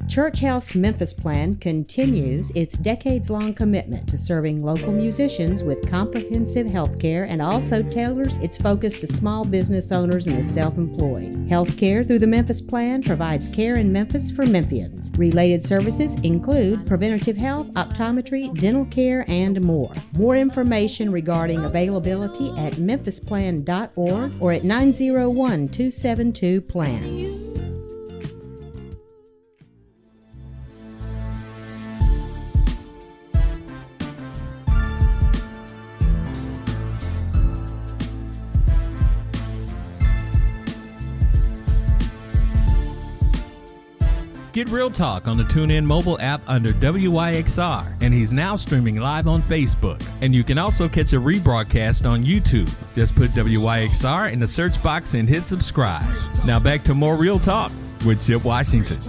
Church Health's Memphis plan continues its decades-long commitment to serving local musicians with comprehensive health care and also tailors its focus to small business owners and the self-employed. Health care through the Memphis plan provides care in Memphis for Memphians. Related services include preventative health, optometry, dental care, and more. More information regarding availability at memphisplan.org or at 901-272-PLAN. Get Real Talk on the TuneIn mobile app under WYXR, and he's now streaming live on Facebook. And you can also catch a rebroadcast on YouTube. Just put WYXR in the search box and hit subscribe. Now back to more Real Talk with Chip Washington.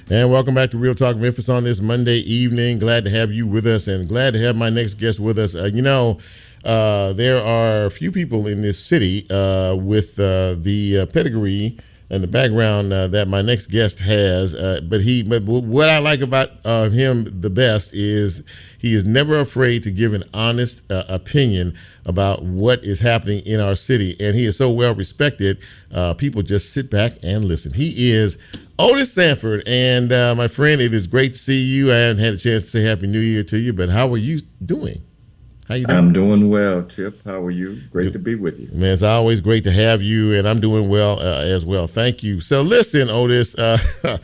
And welcome back to Real Talk Memphis on this Monday evening. Glad to have you with us and glad to have my next guest with us. There are a few people in this city with the pedigree and the background that my next guest has. But what I like about him the best is he is never afraid to give an honest opinion about what is happening in our city. And he is so well respected, people just sit back and listen. He is Otis Sanford, and my friend, it is great to see you. I haven't had a chance to say Happy New Year to you, but how are you doing? How you doing? I'm doing well, Chip. How are you? Great to be with you. Man, it's always great to have you, and I'm doing well as well. Thank you. So listen, Otis, to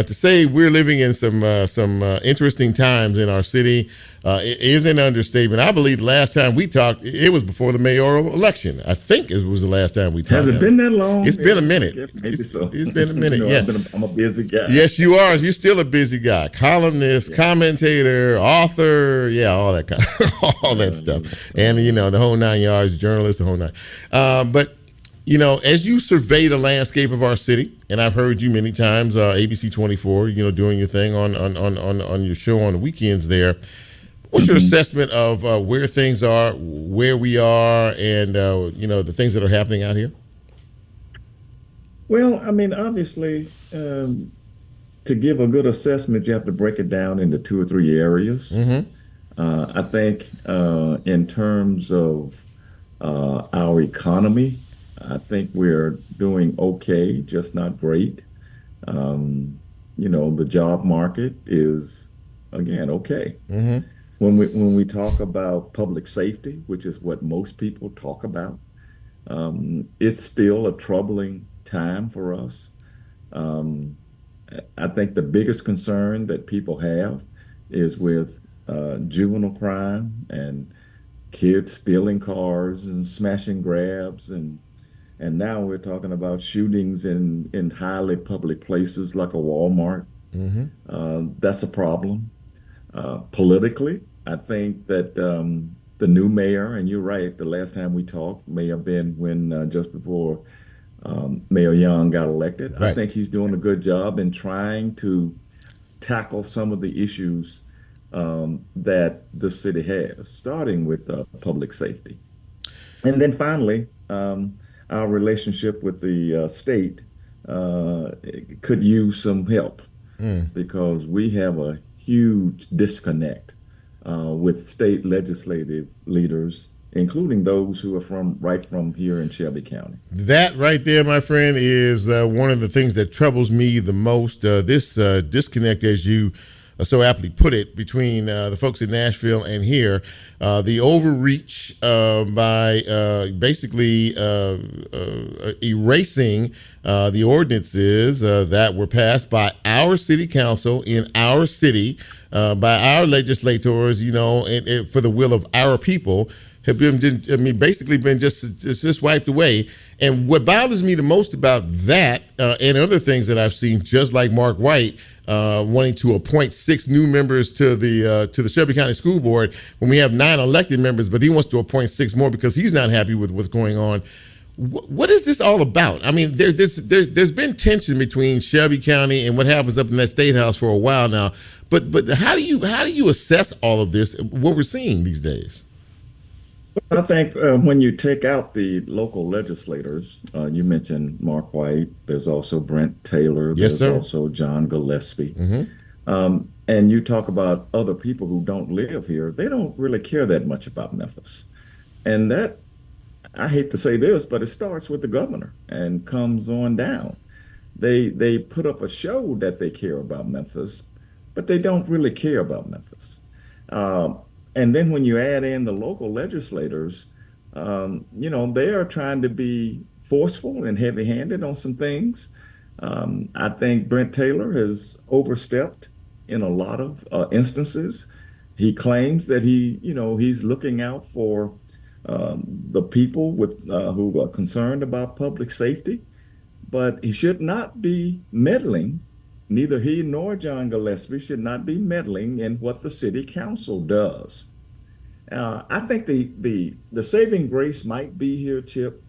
say we're living in some interesting times in our city is an understatement. I believe the last time we talked, it was before the mayoral election. I think it was the last time we talked. Has it been that long? It's been a minute. Yeah, maybe so. It's been a minute, yeah. I'm a busy guy. Yes, you are. You're still a busy guy. Columnist, commentator, author, all that kind of, all that stuff. And, the whole 9 yards, journalist, the whole nine. But, as you survey the landscape of our city, and I've heard you many times, ABC 24, doing your thing on your show on the weekends there. What's your assessment of where things are, where we are, and, the things that are happening out here? Well, obviously, to give a good assessment, you have to break it down into 2 or 3 areas. Mm-hmm. I think in terms of our economy, I think we're doing okay, just not great. The job market is, again, okay. Mm-hmm. When we talk about public safety, which is what most people talk about, it's still a troubling time for us. I think the biggest concern that people have is with juvenile crime and kids stealing cars and smashing grabs, and now we're talking about shootings in highly public places like a Walmart. Mm-hmm. That's a problem. Politically, I think that the new mayor, and you're right, the last time we talked may have been when just before Mayor Young got elected. Right. I think he's doing a good job in trying to tackle some of the issues that the city has, starting with public safety. And then finally, our relationship with the state could use some help because we have a huge disconnect with state legislative leaders, including those who are right from here in Shelby County. That right there, my friend, is one of the things that troubles me the most. This disconnect, as you so aptly put it, between the folks in Nashville and here, the overreach by basically erasing the ordinances that were passed by our city council in our city, by our legislators, and for the will of our people, have basically been just wiped away. And what bothers me the most about that and other things that I've seen, just like Mark White wanting to appoint 6 new members to the Shelby County School Board when we have 9 elected members, but he wants to appoint 6 more because he's not happy with what's going on. What is this all about? I mean, there's been tension between Shelby County and what happens up in that state house for a while now. But how do you assess all of this? What we're seeing these days? I think when you take out the local legislators, you mentioned Mark White. There's also Brent Taylor. Yes, sir. There's also John Gillespie. Mm-hmm. And you talk about other people who don't live here. They don't really care that much about Memphis, and that. I hate to say this, but it starts with the governor and comes on down. They put up a show that they care about Memphis, but they don't really care about Memphis. And then when you add in the local legislators, they are trying to be forceful and heavy-handed on some things. I think Brent Taylor has overstepped in a lot of instances. He claims that he's looking out for the people who are concerned about public safety, but he should not be meddling. Neither he nor John Gillespie should not be meddling in what the city council does. I think the saving grace might be here, Chip,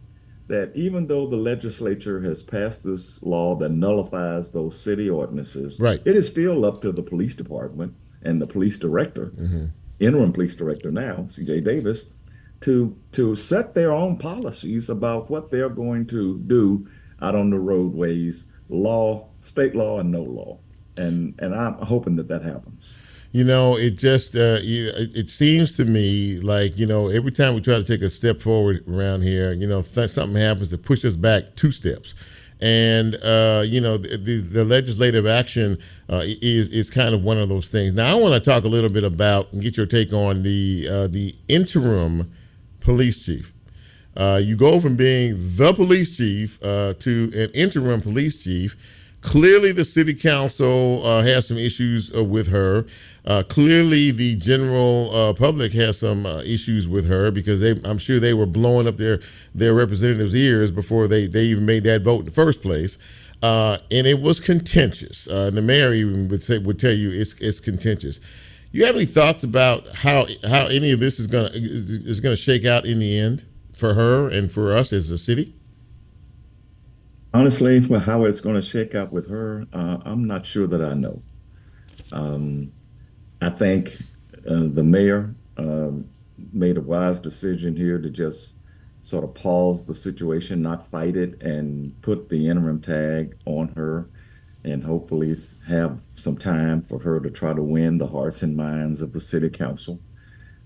that even though the legislature has passed this law that nullifies those city ordinances, right, it is still up to the police department and the police director, mm-hmm. interim police director now, C.J. Davis, to set their own policies about what they're going to do out on the roadways, state law and no law. And I'm hoping that happens. It just it seems to me like, every time we try to take a step forward around here, something happens to push us back 2 steps. And, the legislative action is kind of one of those things. Now, I want to talk a little bit about and get your take on the interim police chief. You go from being the police chief to an interim police chief. Clearly, the city council has some issues with her. Clearly, the general public has some issues with her because I'm sure they were blowing up their representatives' ears before they even made that vote in the first place. And it was contentious. The mayor even would tell you it's contentious. You have any thoughts about how any of this is gonna shake out in the end for her and for us as a city? Honestly, for how it's going to shake out with her, I'm not sure that I know. I think the mayor made a wise decision here to just sort of pause the situation, not fight it, and put the interim tag on her, and hopefully have some time for her to try to win the hearts and minds of the city council.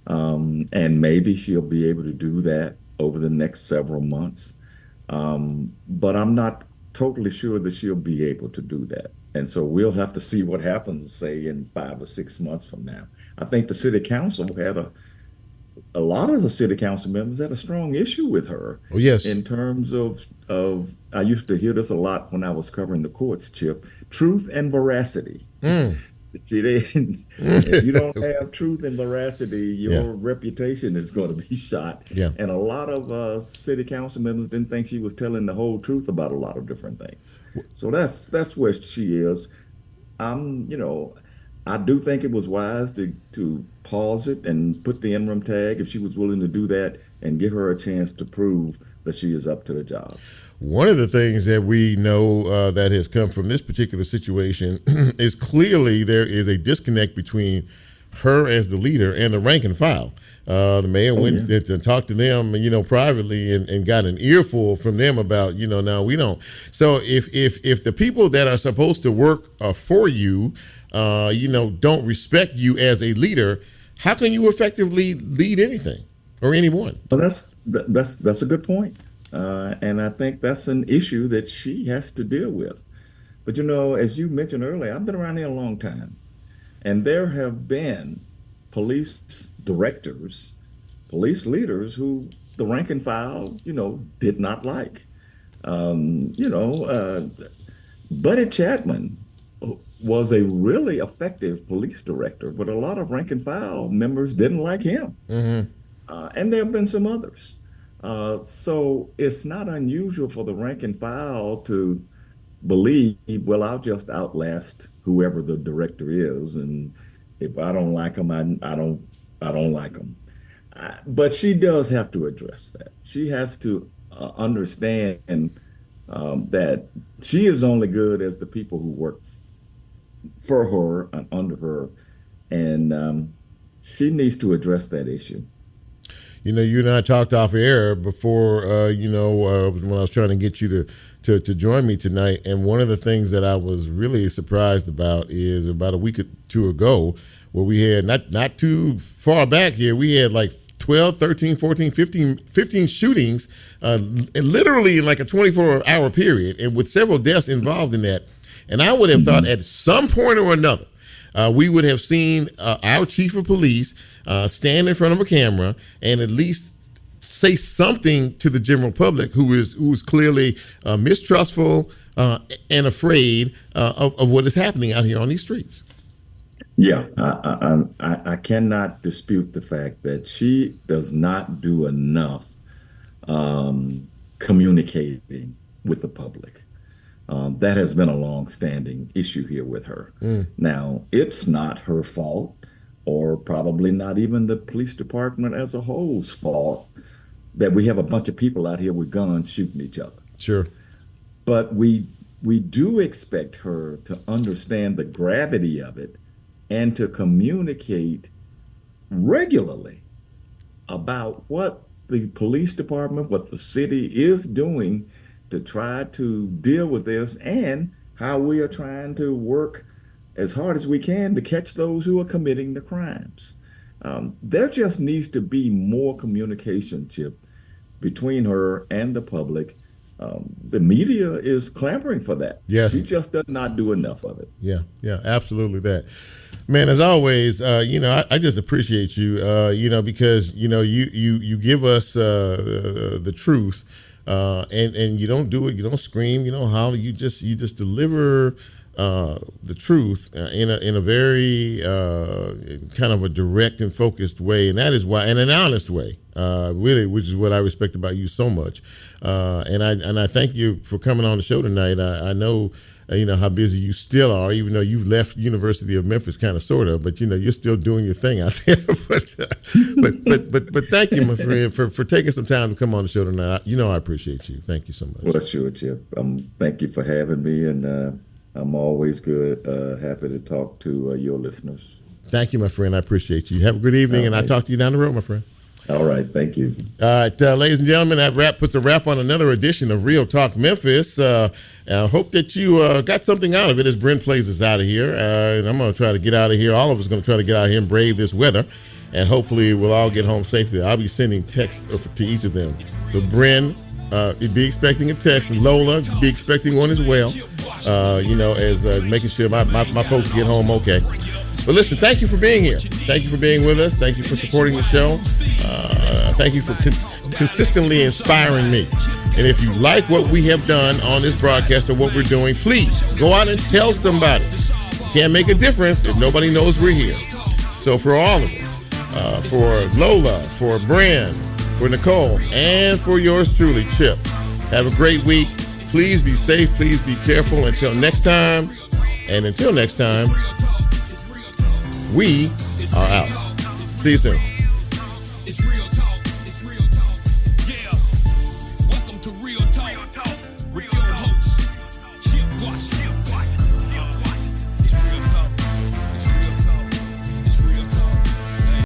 And maybe she'll be able to do that over the next several months. But I'm not totally sure that she'll be able to do that. And so we'll have to see what happens, say, in 5 or 6 months from now. I think the city council had a lot of the city council members had a strong issue with her. Oh, yes. In terms of I used to hear this a lot when I was covering the courts, Chip, truth and veracity. See, if you don't have truth and veracity, your reputation is going to be shot. Yeah. And a lot of city council members didn't think she was telling the whole truth about a lot of different things. So that's where she is. I do think it was wise to pause it and put the interim tag if she was willing to do that and give her a chance to prove that she is up to the job. One of the things that we know that has come from this particular situation is clearly there is a disconnect between her as the leader and the rank and file. The mayor went to talk to them, privately and got an earful from them about, now we don't. So if the people that are supposed to work for you, don't respect you as a leader, how can you effectively lead anything or anyone? Well, that's a good point. And I think that's an issue that she has to deal with. But, as you mentioned earlier, I've been around here a long time. And there have been police directors, police leaders who the rank and file, did not like. Buddy Chapman was a really effective police director, but a lot of rank and file members didn't like him. Mm-hmm. And there have been some others. So it's not unusual for the rank and file to believe, well, I'll just outlast whoever the director is, and if I don't like them, I don't like them. But she does have to address that. She has to understand that she is only good as the people who work for her and under her, and she needs to address that issue. You know, you and I talked off air before, when I was trying to get you to join me tonight. And one of the things that I was really surprised about is about a week or two ago, where we had, not too far back here, we had like 12, 13, 14, 15 shootings, literally in like a 24-hour period, and with several deaths involved in that. And I would have thought at some point or another, we would have seen our chief of police stand in front of a camera and at least say something to the general public who is clearly mistrustful and afraid of what is happening out here on these streets. Yeah, I cannot dispute the fact that she does not do enough communicating with the public. That has been a long-standing issue here with her. Now, it's not her fault, or probably not even the police department as a whole's fault, that we have a bunch of people out here with guns shooting each other. Sure. But we do expect her to understand the gravity of it and to communicate regularly about what the police department, what the city is doing to try to deal with this, and how we are trying to work as hard as we can to catch those who are committing the crimes. There just needs to be more communication, Chip, between her and the public. The media is clamoring for that. Yeah. She just does not do enough of it. Yeah, absolutely that. Man, as always, I just appreciate you, because, you give us the truth, and you don't do it, you don't scream, you don't holler, you just deliver the truth in a very kind of a direct and focused way, and that is why, and an honest way, really, which is what I respect about you so much. And I thank you for coming on the show tonight. I know how busy you still are, even though you've left University of Memphis, kind of, sort of, but you're still doing your thing out there. but thank you, my friend, for taking some time to come on the show tonight. I appreciate you. Thank you so much. Well, sure, Chip. Thank you for having me, and I'm always happy to talk to your listeners. Thank you, my friend. I appreciate you. Have a good evening, and I'll talk to you down the road, my friend. All right. Thank you. All right, ladies and gentlemen, that puts a wrap on another edition of Real Talk Memphis. I hope that you got something out of it as Bryn plays us out of here. And I'm going to try to get out of here. All of us are going to try to get out of here and brave this weather. And hopefully we'll all get home safely. I'll be sending texts to each of them. So Bryn, be expecting a text. Lola, be expecting one as well. As making sure my folks get home okay. But listen, thank you for being here. Thank you for being with us. Thank you for supporting the show. Thank you for consistently inspiring me. And if you like what we have done on this broadcast or what we're doing, please go out and tell somebody. You can't make a difference if nobody knows we're here. So for all of us, for Lola, for Bryn, for Nicole, and for yours truly, Chip, have a great week. Please be safe. Please be careful. Until next time, we are out. See you soon.